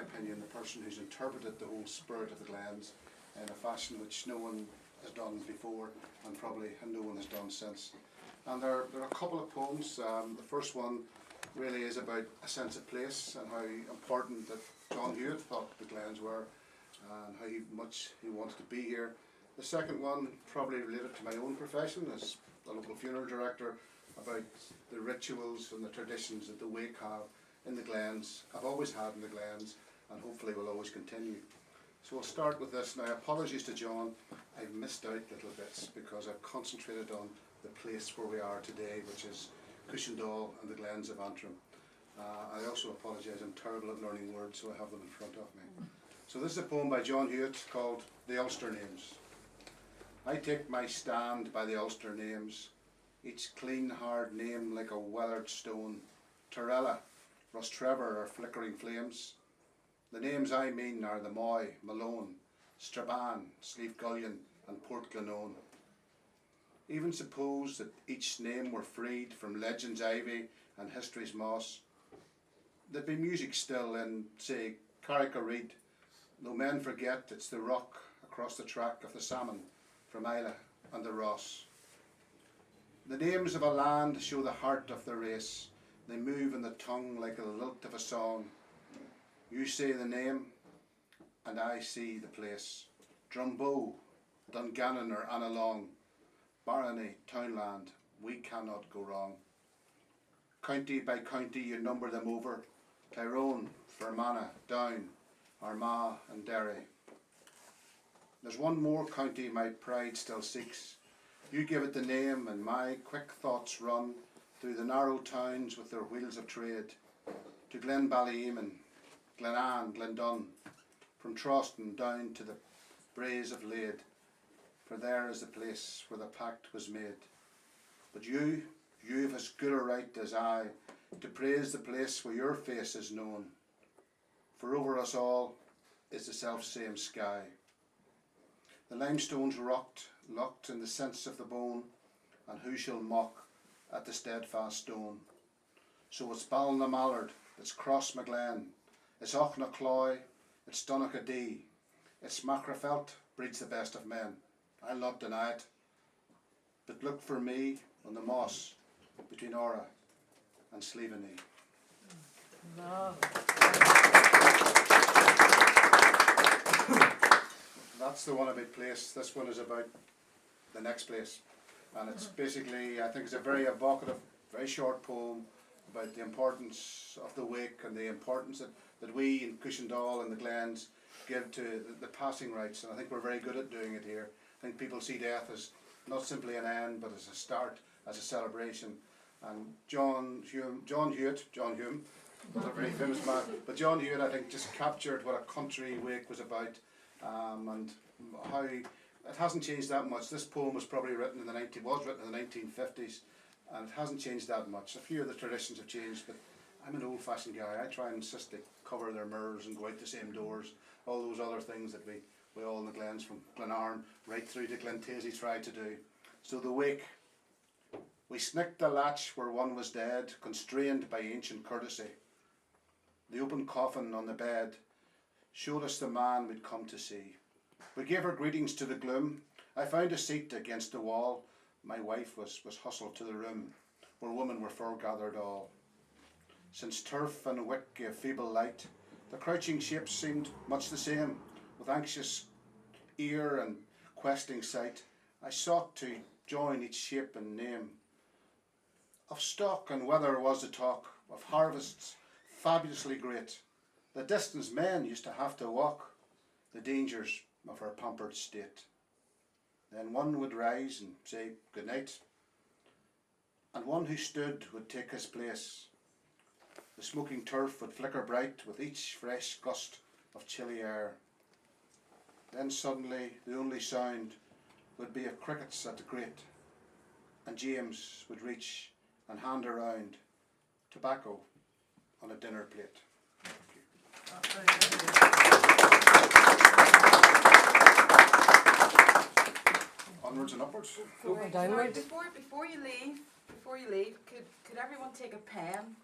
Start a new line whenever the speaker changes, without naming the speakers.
opinion, the person who's interpreted the whole spirit of the Glens in a fashion which no one has done before and probably no one has done since. And there are a couple of poems. The first one really is about a sense of place and how important that John Hewitt thought the Glens were and how much he wanted to be here. The second one, probably related to my own profession as a local funeral director, about the rituals and the traditions that the wake have in the Glens, have always had in the Glens, and hopefully will always continue. So we'll start with this. Now, apologies to John, I've missed out little bits because I've concentrated on the place where we are today, which is Cushendalll and the Glens of Immram. I also apologise, I'm terrible at learning words, so I have them in front of me. So this is a poem by John Hewitt called The Ulster Names. I take my stand by the Ulster names, each clean hard name like a weathered stone. Torella, Rostrevor are flickering flames. The names I mean are the Moy, Malone, Strabane, Slieve Gullion and Port Glenone. Even suppose that each name were freed from legend's ivy and history's moss, there'd be music still in, say, Carrick-a-Reid, though men forget it's the rock across the track of the salmon from Islay and the Ross. The names of a land show the heart of the race. They move in the tongue like the lilt of a song. You say the name, and I see the place. Drumboe, Dungannon or Annalong, Barony, Townland, we cannot go wrong. County by county you number them over, Tyrone, Fermanagh, Down, Armagh and Derry. There's one more county my pride still seeks. You give it the name and my quick thoughts run through the narrow towns with their wheels of trade, to Glenballyeman, Glenanne, Glendon, from Troston down to the Braes of Lade, for there is the place where the pact was made. But you've as good a right as I to praise the place where your face is known, for over us all is the self-same sky. The limestones locked in the sense of the bone, and who shall mock at the steadfast stone? So it's Ballinamallard, it's Crossmaglen, it's Ochnacloy, it's Donaghadee, it's Macrafelt breeds the best of men. I'll not deny it, but look for me on the moss between Ora and Slieveney.
No.
That's the one about place. This one is about the next place, and it's basically, I think it's a very evocative, very short poem about the importance of the wake and the importance that we in Cushendalll and the Glens give to the passing rites, and I think we're very good at doing it here. I think people see death as not simply an end, but as a start, as a celebration. And John Hewitt, was a very famous man, but John Hewitt, I think, just captured what a country wake was about, and how it hasn't changed that much. This poem was probably written in the 1950s, and it hasn't changed that much. A few of the traditions have changed, but I'm an old-fashioned guy. I try and insist they cover their mirrors and go out the same doors, all those other things that we all in the Glens from Glenarm right through to Glentazey try to do. So the wake. We snicked the latch where one was dead, constrained by ancient courtesy. The open coffin on the bed showed us the man we'd come to see. We gave our greetings to the gloom. I found a seat against the wall. My wife was hustled to the room, where women were foregathered all. Since turf and wick gave feeble light, the crouching shapes seemed much the same. With anxious ear and questing sight, I sought to join each shape and name. Of stock and weather was the talk, of harvests fabulously great. The distance men used to have to walk, the dangers of our pampered state. Then one would rise and say good night, and one who stood would take his place. The smoking turf would flicker bright with each fresh gust of chilly air. Then suddenly the only sound would be of crickets at the grate, and James would reach and hand around tobacco on a dinner plate. Onwards and upwards.
Downward.
Before you leave, could everyone take a pen